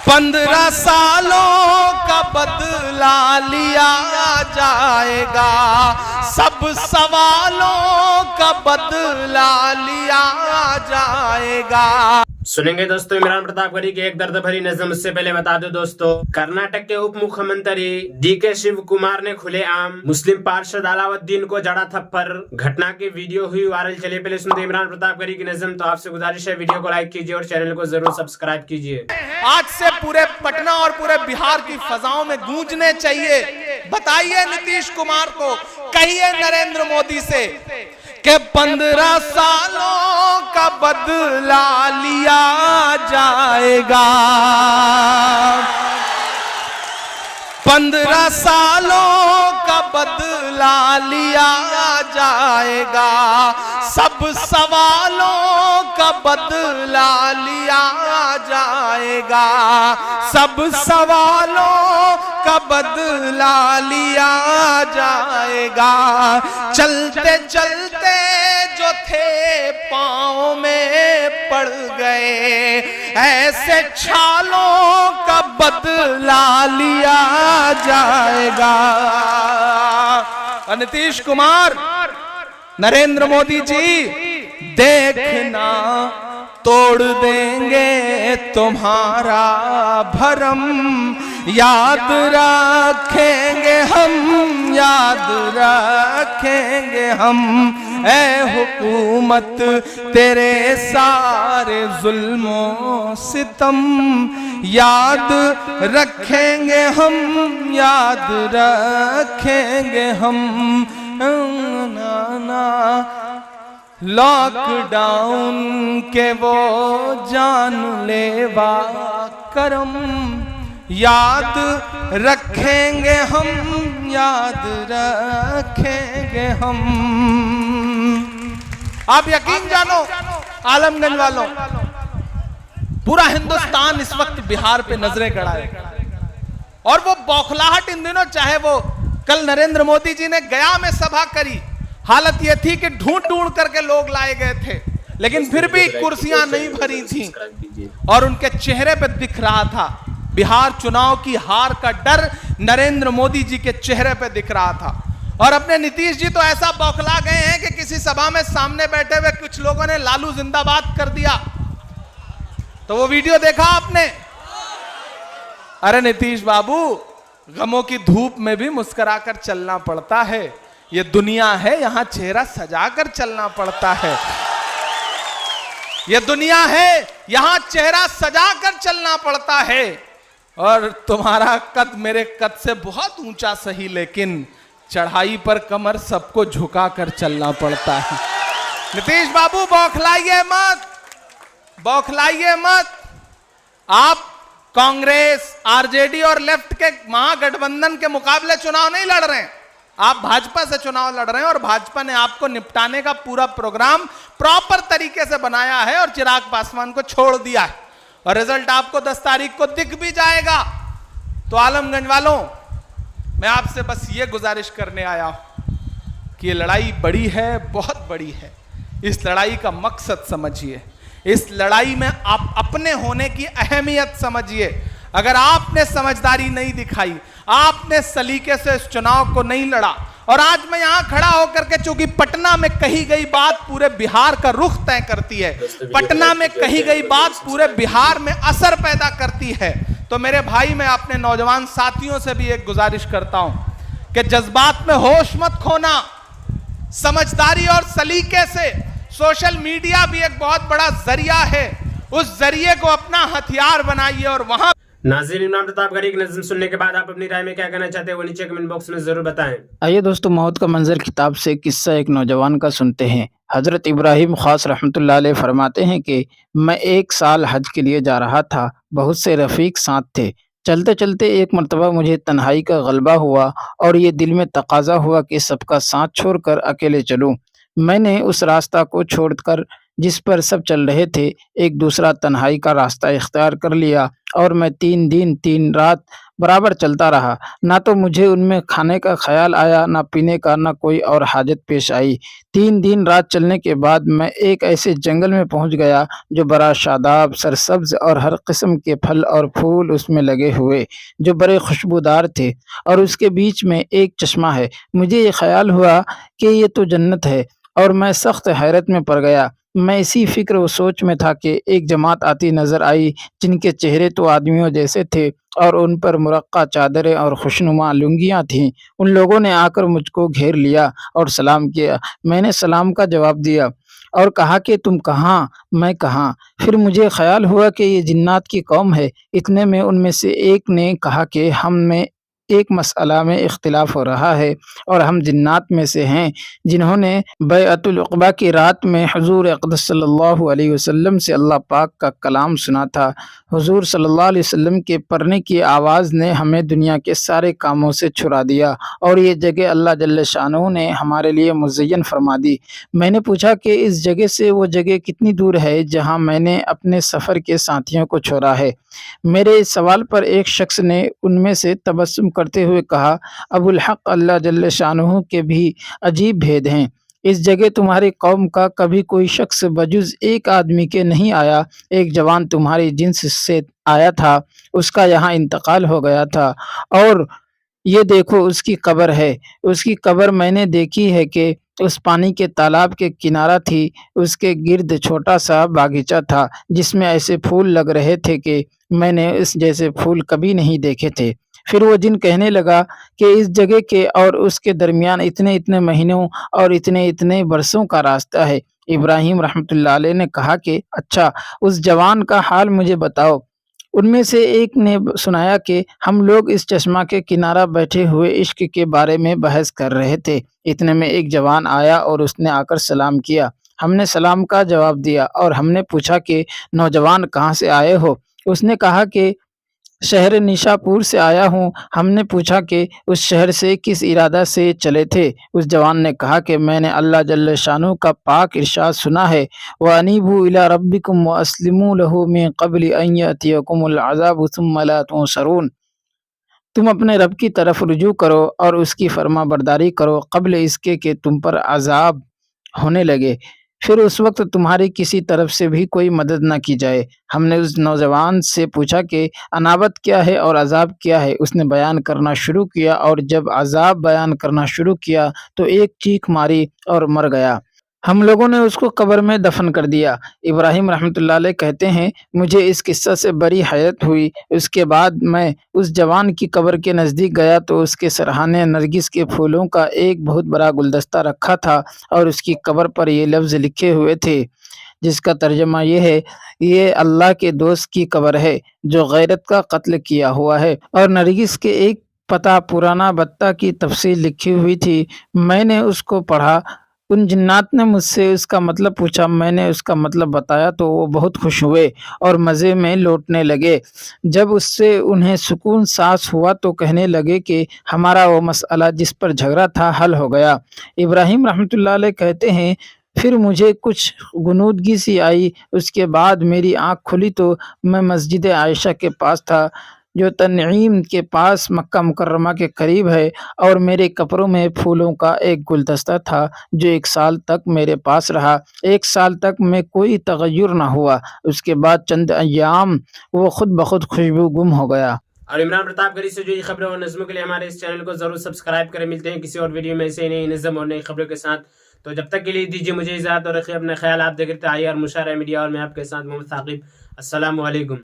15 सालों का बदला लिया जाएगा, सब सवालों का बदला लिया जाएगा। सुनेंगे दोस्तों इमरान प्रतापगढ़ी की एक दर्द भरी नज़म। उससे पहले बता दो दोस्तों, कर्नाटक के उप मुख्यमंत्री डीके शिव कुमार ने खुलेआम मुस्लिम पार्षद अलाउद्दीन को जड़ा थप्पड़। घटना की वीडियो हुई वायरल। चलिए पहले सुनते इमरान प्रतापगढ़ी की नज़म। तो आपसे गुजारिश है वीडियो को लाइक कीजिए और चैनल को जरूर सब्सक्राइब कीजिए। आज से पूरे पटना और पूरे बिहार की फजाओं में गूंजने चाहिए। बताइए नीतीश कुमार को, कहिए नरेंद्र मोदी से कि 15 सालों का बदला लिया जाएगा, 15 सालों का बदला लिया जाएगा, सब सवालों का बदला लिया जाएगा, सब सवालों का बदला लिया जाएगा। चलते चलते जो थे पाँव में पड़ गए, ऐसे छालों का बदला लिया जाएगा। नीतीश कुमार, नरेंद्र मोदी जी, देखना तोड़ देंगे तुम्हारा भरम, याद रखेंगे हम, याद रखेंगे हम, ऐ हुकूमत तेरे सारे जुल्मों सितम, याद रखेंगे हम, याद रखेंगे हम। लॉकडाउन के वो जानलेवा करम, याद रखेंगे हम, याद रखेंगे हम। आप यकीन जानो आलमगंज वालों, पूरा हिंदुस्तान इस वक्त बिहार पे नजरें गड़ाए, और वो बौखलाहट इन दिनों, चाहे वो कल नरेंद्र मोदी जी ने गया में सभा करी, हालत ये थी कि ढूंढ ढूंढ करके लोग लाए गए थे, लेकिन फिर भी कुर्सियां नहीं भरी थी और उनके चेहरे पे दिख रहा था बिहार चुनाव की हार का डर, नरेंद्र मोदी जी के चेहरे पे दिख रहा था। और अपने नीतीश जी तो ऐसा बौखला गए हैं कि किसी सभा में सामने बैठे हुए कुछ लोगों ने लालू जिंदाबाद कर दिया। तो वो वीडियो देखा आपने? अरे नीतीश बाबू, गमों की धूप में भी मुस्कुराकर चलना पड़ता है, ये दुनिया है, यहां चेहरा सजाकर चलना पड़ता है। ये दुनिया है, यहां चेहरा सजाकर चलना पड़ता है। और तुम्हारा कद मेरे कद से बहुत ऊंचा सही, लेकिन चढ़ाई पर कमर सबको झुकाकर चलना पड़ता है। नीतीश बाबू, बौखलाइए मत, बौखलाइए मत। आप कांग्रेस, आरजेडी और लेफ्ट के महागठबंधन के मुकाबले चुनाव नहीं लड़ रहे हैं, आप भाजपा से चुनाव लड़ रहे हैं। और भाजपा ने आपको निपटाने का पूरा प्रोग्राम प्रॉपर तरीके से बनाया है और चिराग पासवान को छोड़ दिया है, और रिजल्ट आपको 10 तारीख को दिख भी जाएगा। तो आलमगंज वालों, मैं आपसे बस ये गुजारिश करने आया हूं कि ये लड़ाई बड़ी है, बहुत बड़ी है। इस लड़ाई का मकसद समझिए, इस लड़ाई में आप अपने होने की अहमियत समझिए। अगर आपने समझदारी नहीं दिखाई, आपने सलीके से इस चुनाव को नहीं लड़ा, और आज मैं यहां खड़ा होकर के, चूंकि पटना में कही गई बात पूरे बिहार का रुख तय करती है, पटना में कही गई बात पूरे बिहार में असर पैदा करती है, तो मेरे भाई, मैं अपने नौजवान साथियों से भी एक गुजारिश करता हूं कि जज्बात में होश मत खोना, समझदारी और सलीके से। सोशल मीडिया भी एक बहुत बड़ा जरिया है, उस जरिए को अपना हथियार बनाइए। और वहां नाज़रीन, इमरान प्रतापगढ़ी की नज़म सुनने के बाद आप अपनी राय में क्या कहना चाहते हैं वो नीचे कमेंट बॉक्स में जरूर बताएं। आइए दोस्तों, मौत का मंजर किताब से किस्सा एक नौजवान का सुनते हैं। हजरत इब्राहिम खास रहमतुल्लाह अलैह फरमाते हैं कि मैं 1 साल हज के लिए जा रहा था, बहुत से रफ़ीक साथ थे। चलते चलते एक मरतबा मुझे तन्हाई का गलबा हुआ और ये दिल में तकाजा हुआ कि सबका साथ छोड़कर अकेले चलूं। मैंने उस रास्ता को छोड़कर जिस पर सब चल रहे थे, एक दूसरा तन्हाई का रास्ता इख्तियार कर लिया और मैं 3 दिन 3 रात बराबर चलता रहा। ना तो मुझे उनमें खाने का ख़्याल आया, ना पीने का, ना कोई और हाजत पेश आई। 3 दिन रात चलने के बाद मैं एक ऐसे जंगल में पहुँच गया जो बड़ा शादाब, सरसब्ज़ और हर किस्म के फल और फूल उसमें लगे हुए, जो बड़े खुशबूदार थे, और उसके बीच में एक चश्मा है। मुझे ये ख़याल हुआ कि ये तो जन्नत है और मैं सख्त हैरत में पड़ गया। मैं इसी फ़िक्र व सोच में था कि एक जमात आती नज़र आई, जिनके चेहरे तो आदमियों जैसे थे और उन पर मुरक्का चादरें और खुशनुमा लुंगियाँ थीं। उन लोगों ने आकर मुझको घेर लिया और सलाम किया। मैंने सलाम का जवाब दिया और कहा कि तुम कहाँ? मैं कहाँ? फिर मुझे ख़याल हुआ कि ये जिन्नात की कौम है। इतने में उनमें से एक ने कहा कि हम में एक मसअला में इख्तिलाफ़ हो रहा है और हम जिन्नात में से हैं, जिन्होंने बैअतुल उक़बा की रात में हुज़ूर अक़दस सल्लल्लाहु अलैहि वसल्लम से अल्लाह पाक का कलाम सुना था। हुज़ूर सल्लल्लाहु अलैहि वसल्लम के पढ़ने की आवाज़ ने हमें दुनिया के सारे कामों से छुड़ा दिया और ये जगह अल्लाह जल्ल शानहू ने हमारे लिए मुज़य्यन फरमा दी। मैंने पूछा कि इस जगह से वो जगह कितनी दूर है जहाँ मैंने अपने सफ़र के साथियों को छोड़ा है? मेरे इस सवाल पर एक शख्स ने उनमें से तबस्सुम करते हुए कहा, अबुल हक़ अल्लाह जल्ल शानहू के भी अजीब भेद हैं। इस जगह तुम्हारी कौम का कभी कोई शख्स बजुज़ एक आदमी के नहीं आया। एक जवान तुम्हारी जिन्स से आया था, उसका यहाँ इंतकाल हो गया था और ये देखो उसकी कब्र है। उसकी कब्र मैंने देखी है कि उस पानी के तालाब के किनारा थी। उसके गिर्द छोटा-सा बागीचा था, जिसमें ऐसे फूल लग रहे थे कि मैंने इस जैसे फूल कभी नहीं देखे थे। फिर वो जिन कहने लगा कि इस जगह के और उसके दरमियान इतने-इतने महीनों और इतने-इतने बरसों का रास्ता है। इब्राहीम रहमतुल्लाह अलैह ने कहा कि अच्छा, उस जवान का हाल मुझे बताओ। उनमें से एक ने सुनाया कि हम लोग इस चश्मा के किनारा बैठे हुए इश्क के बारे में बहस कर रहे थे। इतने में एक जवान आया और उसने आकर सलाम किया। हमने सलाम का जवाब दिया और हमने पूछा कि नौजवान कहाँ से आए हो? उसने कहा कि शहर निशापुर से आया हूँ। हमने पूछा कि उस शहर से किस इरादा से चले थे? उस जवान ने कहा कि मैंने अल्लाह जल्ल शानहू का पाक इरशाद सुना है, व अनीबू इला रब्बिकुम व अस्लिमू लहू मिन क़ब्ल अन यअतियकुमुल अज़ाबु सुम्मा ला तुनसरून। तुम अपने रब की तरफ रुजू करो और उसकी फरमाबरदारी करो क़ब्ल इसके कि तुम पर अज़ाब होने लगे, फिर उस वक़्त तुम्हारी किसी तरफ से भी कोई मदद न की जाए। हमने उस नौजवान से पूछा कि अनाबत क्या है और अज़ाब क्या है? उसने बयान करना शुरू किया और जब अज़ाब बयान करना शुरू किया तो एक चीख मारी और मर गया। हम लोगों ने उसको कब्र में दफन कर दिया। इब्राहीम रहमतुल्लाह अलैह कहते हैं, मुझे इस किस्सा से बड़ी हैरत हुई। उसके बाद मैं उस जवान की कब्र के नज़दीक गया तो उसके सरहाने नरगिस के फूलों का एक बहुत बड़ा गुलदस्ता रखा था और उसकी कब्र पर ये लफ्ज़ लिखे हुए थे, जिसका तर्जुमा ये है, ये अल्लाह के दोस्त की कब्र है जो गैरत का कत्ल किया हुआ है। और नरगिस के एक पता पुराना बत्ता की तफसील लिखी हुई थी। मैंने उसको पढ़ा। उन जिन्नात ने मुझसे उसका मतलब पूछा। मैंने उसका मतलब बताया तो वो बहुत खुश हुए और मज़े में लौटने लगे। जब उससे उन्हें सुकून सांस हुआ तो कहने लगे कि हमारा वो मसला जिस पर झगड़ा था हल हो गया। इब्राहीम रहमतुल्लाह अलैह कहते हैं, फिर मुझे कुछ गुनूदगी सी आई। उसके बाद मेरी आँख खुली तो मैं मस्जिद आयशा के पास था, जो तनईम के पास मक्का मुकर्रमा के करीब है, और मेरे कपड़ों में फूलों का एक गुलदस्ता था जो 1 साल तक मेरे पास रहा। 1 साल तक में कोई तगय्युर न हुआ। उसके बाद चंद अय्याम वो खुद ब खुद खुशबू गुम हो गया। और इमरान प्रतापगढ़ी से जुड़ी खबरों और नज़्मों के लिए हमारे इस चैनल को जरूर सब्सक्राइब करें। मिलते हैं किसी और वीडियो में ऐसे नई नज़्म और नई खबरों के साथ। तो जब तक के लिए दीजिए मुझे इजाज़त और रखिए अपना ख्याल। आप देखते आइए और मुशारा मीडिया और मैं आपके साथ मोहम्मद साकिब। अस्सलामु अलैकुम।